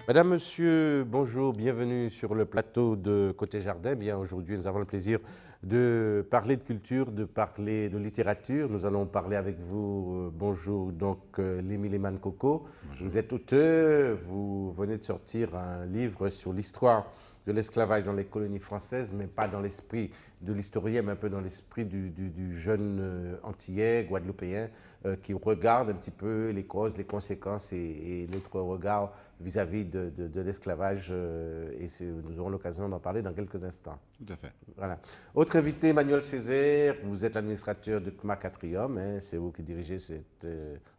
Madame, Monsieur, bonjour, bienvenue sur le plateau de Côté Jardin. Bien, aujourd'hui, nous avons le plaisir de parler de culture, de parler de littérature. Nous allons parler avec vous, bonjour, donc Lémi Leman Coco. Bonjour. Vous êtes auteur, vous venez de sortir un livre sur l'histoire de l'esclavage dans les colonies françaises, mais pas dans l'esprit de l'historien, mais un peu dans l'esprit du jeune antillais, guadeloupéen, qui regarde un petit peu les causes, les conséquences et notre regard vis-à-vis de l'esclavage. Et nous aurons l'occasion d'en parler dans quelques instants. Tout à fait. Voilà. Autre invité, Emmanuel Césaire, vous êtes l'administrateur de CMAC Atrium, hein, c'est vous qui dirigez cette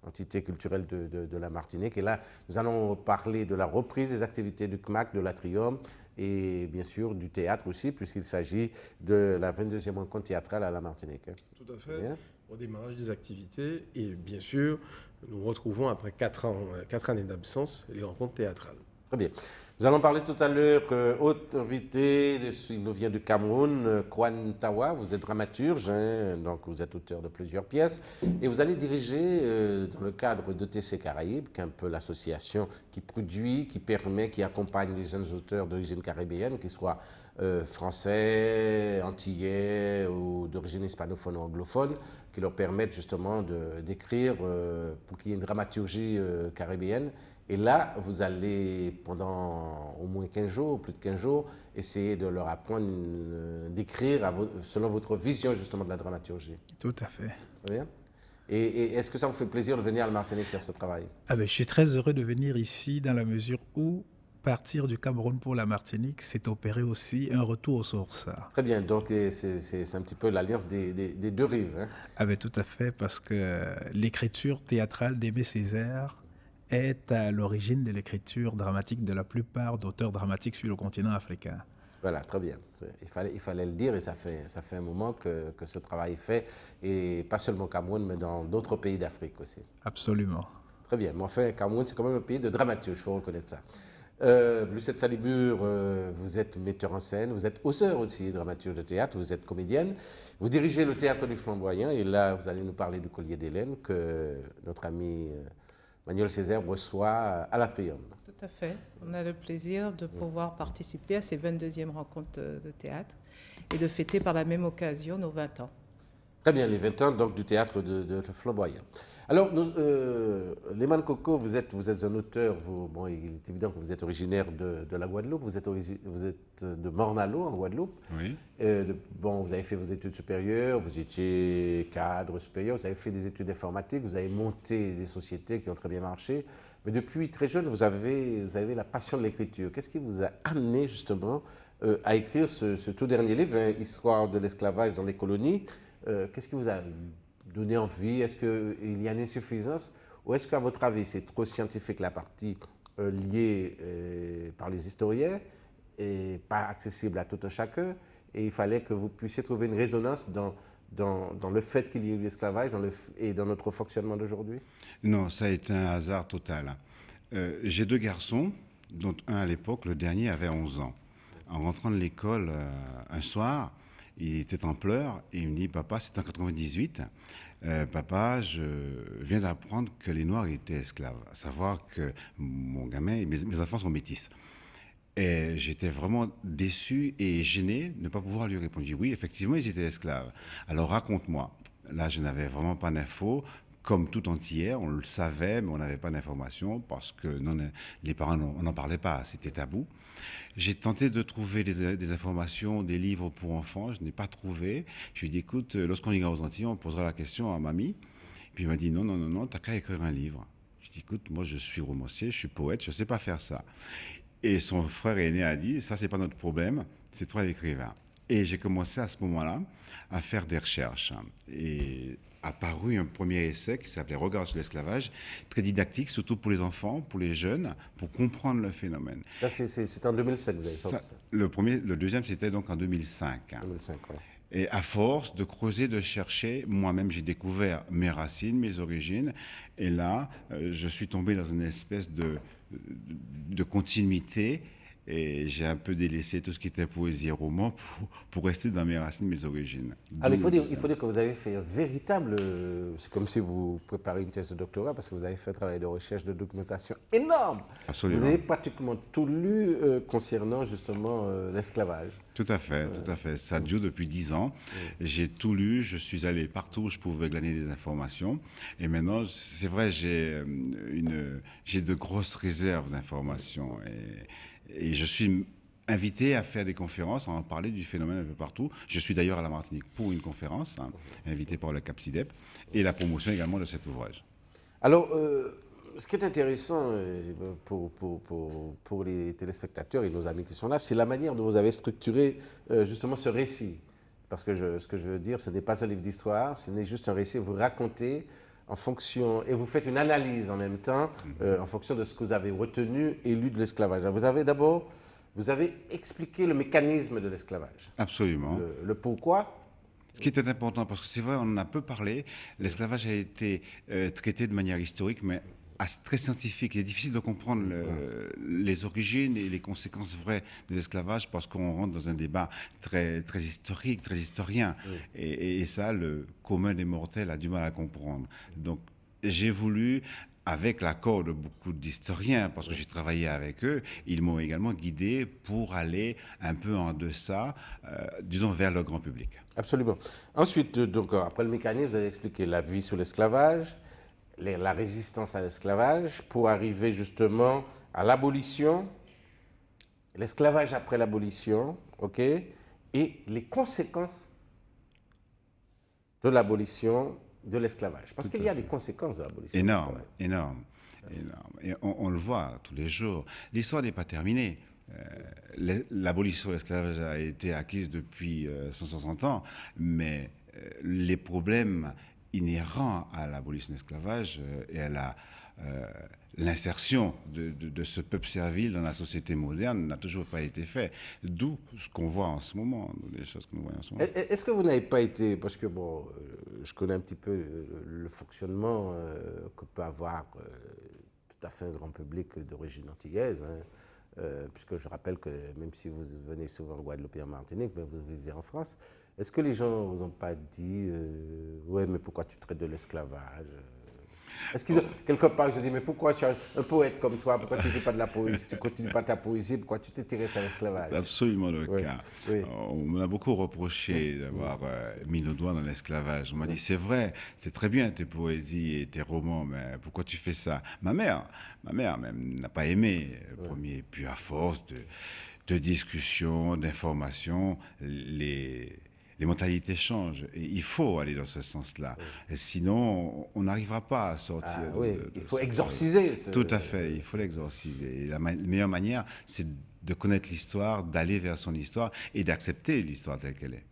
entité culturelle de la Martinique. Et là, nous allons parler de la reprise des activités du CMAC, de l'Atrium, et bien sûr du théâtre aussi, puisqu'il s'agit de la 22e rencontre théâtrale à la Martinique. Tout à fait, au démarrage des activités. Et bien sûr, nous retrouvons après 4 années d'absence les rencontres théâtrales. Très bien. Nous allons parler tout à l'heure, autre invité, il nous vient du Cameroun, Kwan Tawa, vous êtes dramaturge, hein, donc vous êtes auteur de plusieurs pièces, et vous allez diriger, dans le cadre de TC Caraïbes, qui est un peu l'association qui produit, qui permet, qui accompagne les jeunes auteurs d'origine caribéenne, qu'ils soient français, antillais ou d'origine hispanophone ou anglophone, qui leur permettent justement d'écrire pour qu'il y ait une dramaturgie caribéenne. Et là, vous allez, pendant au moins 15 jours, plus de 15 jours, essayer de leur apprendre d'écrire selon votre vision justement de la dramaturgie. Tout à fait. Très bien. Et est-ce que ça vous fait plaisir de venir à la Martinique faire ce travail? Je suis très heureux de venir ici dans la mesure où partir du Cameroun pour la Martinique, c'est opérer aussi un retour aux sources. Très bien, donc c'est un petit peu l'alliance des deux rives. Hein? Tout à fait, parce que l'écriture théâtrale d'Aimé Césaire est à l'origine de l'écriture dramatique de la plupart d'auteurs dramatiques sur le continent africain. Voilà, très bien. Il fallait le dire, et ça fait un moment que ce travail est fait, et pas seulement au Cameroun, mais dans d'autres pays d'Afrique aussi. Absolument. Très bien, mais enfin, Cameroun, c'est quand même un pays de dramaturge, il faut reconnaître ça. Lucette Salibur, vous êtes metteur en scène, vous êtes auteur aussi, dramaturge de théâtre, vous êtes comédienne, vous dirigez le Théâtre du Flamboyant, et là, vous allez nous parler du Collier d'Hélène, que notre ami Emmanuel Césaire reçoit à l'Atrium. Tout à fait. On a le plaisir de pouvoir participer à ces 22e rencontres de théâtre et de fêter par la même occasion nos 20 ans. Très bien, les 20 ans donc, du Théâtre de Flamboyant. Alors, Leman Coco, vous êtes un auteur, bon, il est évident que vous êtes originaire de la Guadeloupe, vous êtes de Morne-à-l'Eau, en Guadeloupe. Oui. Bon, vous avez fait vos études supérieures, vous étiez cadre supérieur, vous avez fait des études informatiques, vous avez monté des sociétés qui ont très bien marché. Mais depuis très jeune, vous avez la passion de l'écriture. Qu'est-ce qui vous a amené justement à écrire ce tout dernier livre, hein, Histoire de l'esclavage dans les colonies? Qu'est-ce qui vous a donné envie? Est-ce qu'il y a une insuffisance? Ou est-ce qu'à votre avis, c'est trop scientifique la partie liée par les historiens et pas accessible à tout un chacun? Et il fallait que vous puissiez trouver une résonance dans le fait qu'il y ait eu l'esclavage et dans notre fonctionnement d'aujourd'hui? Non, ça a été un hasard total. J'ai 2 garçons, dont un à l'époque, le dernier avait 11 ans. En rentrant de l'école un soir, il était en pleurs et il me dit « Papa, c'est en 98, papa, je viens d'apprendre que les Noirs étaient esclaves. » À savoir que mon gamin, mes enfants sont métis. Et j'étais vraiment déçu et gêné de ne pas pouvoir lui répondre. Je dis « Oui, effectivement, ils étaient esclaves. Alors raconte-moi. » Là, je n'avais vraiment pas d'infos. Comme tout entier, on le savait, mais on n'avait pas d'informations parce que les parents, on n'en parlait pas, c'était tabou. J'ai tenté de trouver des informations, des livres pour enfants, je n'ai pas trouvé. Je lui ai dit, écoute, lorsqu'on ira aux Antilles, on posera la question à mamie. Puis il m'a dit, non, t'as qu'à écrire un livre. Je dis, écoute, moi je suis romancier, je suis poète, je ne sais pas faire ça. Et son frère aîné a dit, ça c'est pas notre problème, c'est toi l'écrivain. Et j'ai commencé à ce moment-là à faire des recherches. Et apparu un premier essai qui s'appelait Regards sur l'esclavage, très didactique, surtout pour les enfants, pour les jeunes, pour comprendre le phénomène. Ça, c'est en 2007 vous avez sorti ça. Le deuxième, c'était donc en 2005. 2005, ouais. Et à force de creuser, de chercher, moi-même, j'ai découvert mes racines, mes origines. Et là, je suis tombé dans une espèce de continuité. et j'ai un peu délaissé tout ce qui était poésie et roman pour rester dans mes racines, mes origines. Alors, il faut dire que vous avez fait un véritable... c'est comme si vous préparez une thèse de doctorat, parce que vous avez fait un travail de recherche, de documentation énorme. Absolument. Vous avez pratiquement tout lu concernant justement l'esclavage. Tout à fait, tout à fait. Ça dure depuis 10 ans. J'ai tout lu, je suis allé partout où je pouvais glaner des informations. Et maintenant, c'est vrai, j'ai de grosses réserves d'informations. Et je suis invité à faire des conférences, à en parler du phénomène un peu partout. Je suis d'ailleurs à la Martinique pour une conférence, invité par le CAPSIDEP, et la promotion également de cet ouvrage. Alors, ce qui est intéressant pour les téléspectateurs et nos amis qui sont là, c'est la manière dont vous avez structuré justement ce récit. Parce que ce que je veux dire, ce n'est pas un livre d'histoire, ce n'est juste un récit, vous racontez en fonction, et vous faites une analyse en même temps, en fonction de ce que vous avez retenu et lu de l'esclavage. Vous avez expliqué le mécanisme de l'esclavage. Absolument. Le pourquoi. Ce qui était important, parce que c'est vrai, on en a peu parlé, l'esclavage a été traité de manière historique, mais très scientifique. Il est difficile de comprendre les origines et les conséquences vraies de l'esclavage parce qu'on rentre dans un débat très, très historique, très historien. Et ça, le commun des mortels a du mal à comprendre. Donc, j'ai voulu, avec l'accord de beaucoup d'historiens, parce que j'ai travaillé avec eux, ils m'ont également guidé pour aller un peu en deçà, disons, vers le grand public. Absolument. Ensuite, donc, après le mécanisme, vous avez expliqué la vie sous l'esclavage, la résistance à l'esclavage, pour arriver justement à l'abolition, l'esclavage après l'abolition, ok, et les conséquences de l'abolition de l'esclavage. Parce qu'il y a des conséquences de l'abolition. Énorme, énorme, énorme. Et on le voit tous les jours. L'histoire n'est pas terminée. L'abolition de l'esclavage a été acquise depuis 160 ans, mais les problèmes inhérents à l'abolition de l'esclavage et à l'insertion de ce peuple servile dans la société moderne n'a toujours pas été fait. D'où ce qu'on voit en ce moment, les choses que nous voyons en ce moment. Est-ce que vous n'avez pas été, parce que bon, je connais un petit peu le fonctionnement que peut avoir tout à fait un grand public d'origine antillaise, hein, puisque je rappelle que même si vous venez souvent en Guadeloupe et en Martinique, mais vous vivez en France, est-ce que les gens ne vous ont pas dit ouais, mais pourquoi tu traites de l'esclavage? Est-ce qu'ils ont, quelque part, je dis, mais pourquoi tu es un poète comme toi, pourquoi tu ne fais pas de la poésie, tu ne continues pas ta poésie, pourquoi tu t'intéresses à l'esclavage? C'est absolument le cas. Oui. On m'a beaucoup reproché d'avoir mis le doigt dans l'esclavage. On m'a dit, c'est vrai, c'est très bien tes poésies et tes romans, mais pourquoi tu fais ça? Ma mère même n'a pas aimé le premier, puis à force de discussions, d'informations, les mentalités changent et il faut aller dans ce sens-là. Et sinon, on n'arrivera pas à sortir. Il faut exorciser. Tout à fait, il faut l'exorciser. Et la meilleure manière, c'est de connaître l'histoire, d'aller vers son histoire et d'accepter l'histoire telle qu'elle est.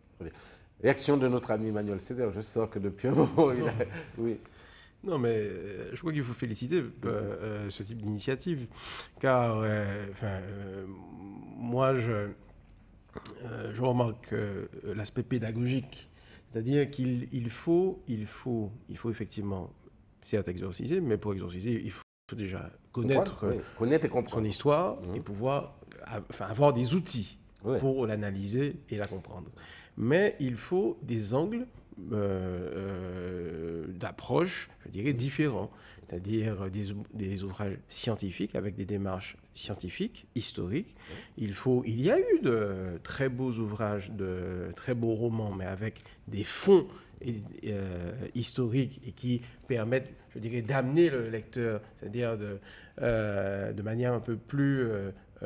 Réaction de notre ami Manuel Césaire, je sens que depuis un moment, il a... Oui. Non, mais je crois qu'il faut féliciter ce type d'initiative, car moi, je remarque l'aspect pédagogique, c'est-à-dire qu'il faut effectivement, certes, exorciser, mais pour exorciser, il faut déjà connaître et comprendre son histoire et pouvoir avoir des outils pour l'analyser et la comprendre. Mais il faut des angles d'approche, je dirais, différents, c'est-à-dire des ouvrages scientifiques avec des démarches scientifiques, historiques. Il y a eu de très beaux ouvrages, de très beaux romans, mais avec des fonds historiques et qui permettent, je dirais, d'amener le lecteur, c'est-à-dire de manière un peu plus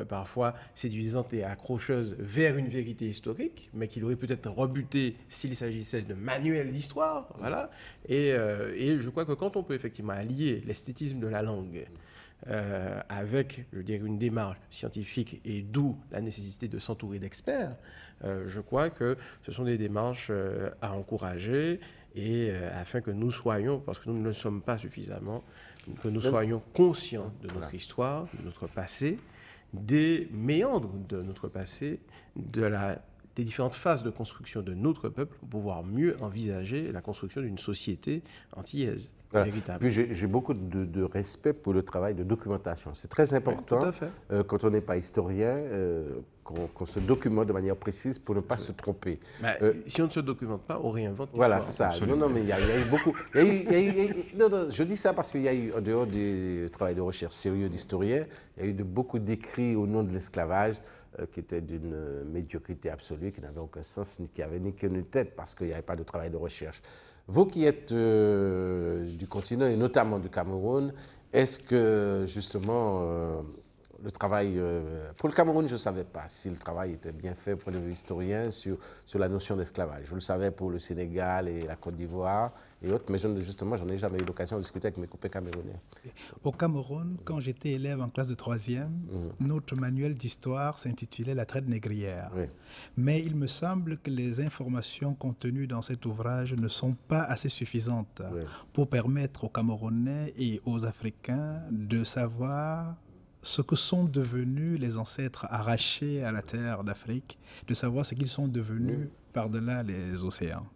parfois séduisante et accrocheuse vers une vérité historique, mais qu'il aurait peut-être rebuté s'il s'agissait de manuels d'histoire. Voilà. Et je crois que quand on peut effectivement allier l'esthétisme de la langue avec, je dirais, une démarche scientifique et d'où la nécessité de s'entourer d'experts, je crois que ce sont des démarches à encourager et afin que nous soyons, parce que nous ne le sommes pas suffisamment, que nous soyons conscients de notre histoire, de notre passé, des méandres de notre passé, des les différentes phases de construction de notre peuple pour pouvoir mieux envisager la construction d'une société antillaise. Voilà. Véritable. Puis j'ai beaucoup de respect pour le travail de documentation. C'est très important, tout à fait. quand on n'est pas historien, qu'on se documente de manière précise pour ne pas se tromper. Si on ne se documente pas, on réinvente l'histoire. Voilà, c'est ça. Non, mais il y a eu beaucoup. Non, je dis ça parce qu'il y a eu, en dehors du travail de recherche sérieux d'historien, il y a eu beaucoup d'écrits au nom de l'esclavage qui étaient d'une médiocrité absolue, qui n'avaient aucun sens, ni qui avaient ni queue ni tête, parce qu'il n'y avait pas de travail de recherche. Vous qui êtes du continent et notamment du Cameroun, est-ce que justement le travail... pour le Cameroun, je ne savais pas si le travail était bien fait pour les historiens sur la notion d'esclavage. Je le savais pour le Sénégal et la Côte d'Ivoire et autres, mais justement, je n'en ai jamais eu l'occasion de discuter avec mes copains camerounais. Au Cameroun, quand j'étais élève en classe de 3e, notre manuel d'histoire s'intitulait La traite négrière. Oui. Mais il me semble que les informations contenues dans cet ouvrage ne sont pas assez suffisantes pour permettre aux Camerounais et aux Africains de savoir ce que sont devenus les ancêtres arrachés à la terre d'Afrique, de savoir ce qu'ils sont devenus par-delà les océans.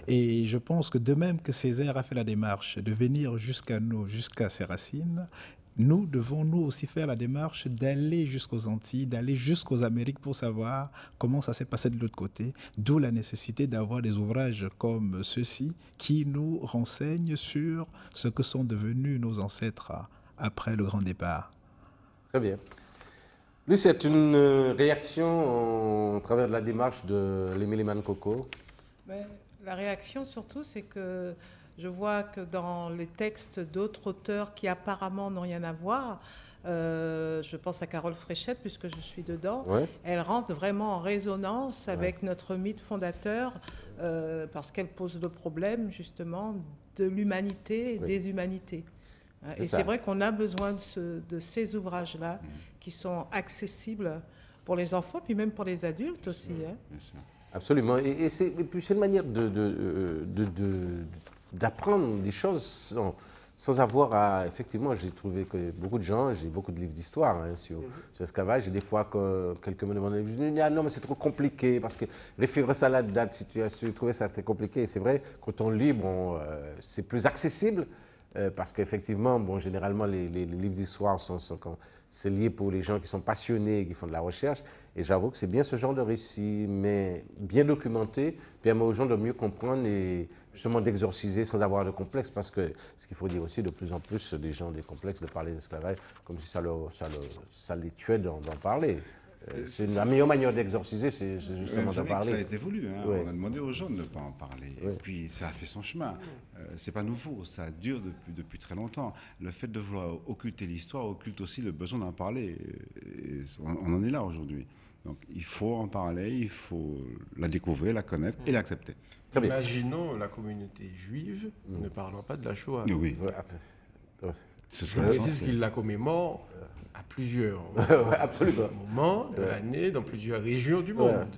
Et je pense que de même que Césaire a fait la démarche de venir jusqu'à nous, jusqu'à ses racines, nous devons nous aussi faire la démarche d'aller jusqu'aux Antilles, d'aller jusqu'aux Amériques pour savoir comment ça s'est passé de l'autre côté, d'où la nécessité d'avoir des ouvrages comme ceux-ci qui nous renseignent sur ce que sont devenus nos ancêtres après le grand départ. Très bien. Lui, c'est une réaction au travers de la démarche de l'Émile Coco. Mais la réaction surtout, c'est que je vois que dans les textes d'autres auteurs qui apparemment n'ont rien à voir, je pense à Carole Fréchette puisque je suis dedans, elle rentre vraiment en résonance avec notre mythe fondateur parce qu'elle pose le problème justement de l'humanité et des humanités. Et c'est vrai qu'on a besoin de ces ouvrages-là qui sont accessibles pour les enfants, puis même pour les adultes aussi. Absolument. Et puis c'est une manière d'apprendre des choses sans avoir à... Effectivement, j'ai trouvé que beaucoup de gens, j'ai beaucoup de livres d'histoire sur l'esclavage, et des fois, que quelqu'un me demandait, je dis, ah non, mais c'est trop compliqué, parce que référer ça à la date, si tu as trouvé ça très compliqué. C'est vrai, quand on lit, bon, c'est plus accessible, parce qu'effectivement, bon, généralement, les livres d'histoire c'est lié pour les gens qui sont passionnés et qui font de la recherche. Et j'avoue que c'est bien ce genre de récit, mais bien documenté, permet aux gens de mieux comprendre et justement d'exorciser sans avoir de complexe, parce que ce qu'il faut dire aussi, de plus en plus, des gens ont des complexes de parler d'esclavage, comme si ça les tuait d'en parler. C'est la meilleure manière d'exorciser, c'est justement d'en parler. Ça a été voulu, hein. On a demandé aux gens de ne pas en parler. Et puis ça a fait son chemin. C'est pas nouveau, ça dure depuis très longtemps. Le fait de vouloir occulter l'histoire occulte aussi le besoin d'en parler. Et on en est là aujourd'hui. Donc il faut en parler, il faut la découvrir, la connaître et l'accepter. Imaginons la communauté juive ne parlant pas de la Shoah. Oui. C'est ce qu'il la commémore à plusieurs moments de l'année, dans plusieurs régions du monde.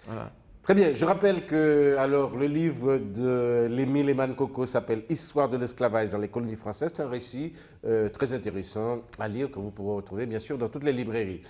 Voilà. Très bien. Je rappelle que alors, le livre de l'Émile Coco s'appelle « Histoire de l'esclavage dans les colonies françaises ». C'est un récit très intéressant à lire que vous pourrez retrouver, bien sûr, dans toutes les librairies.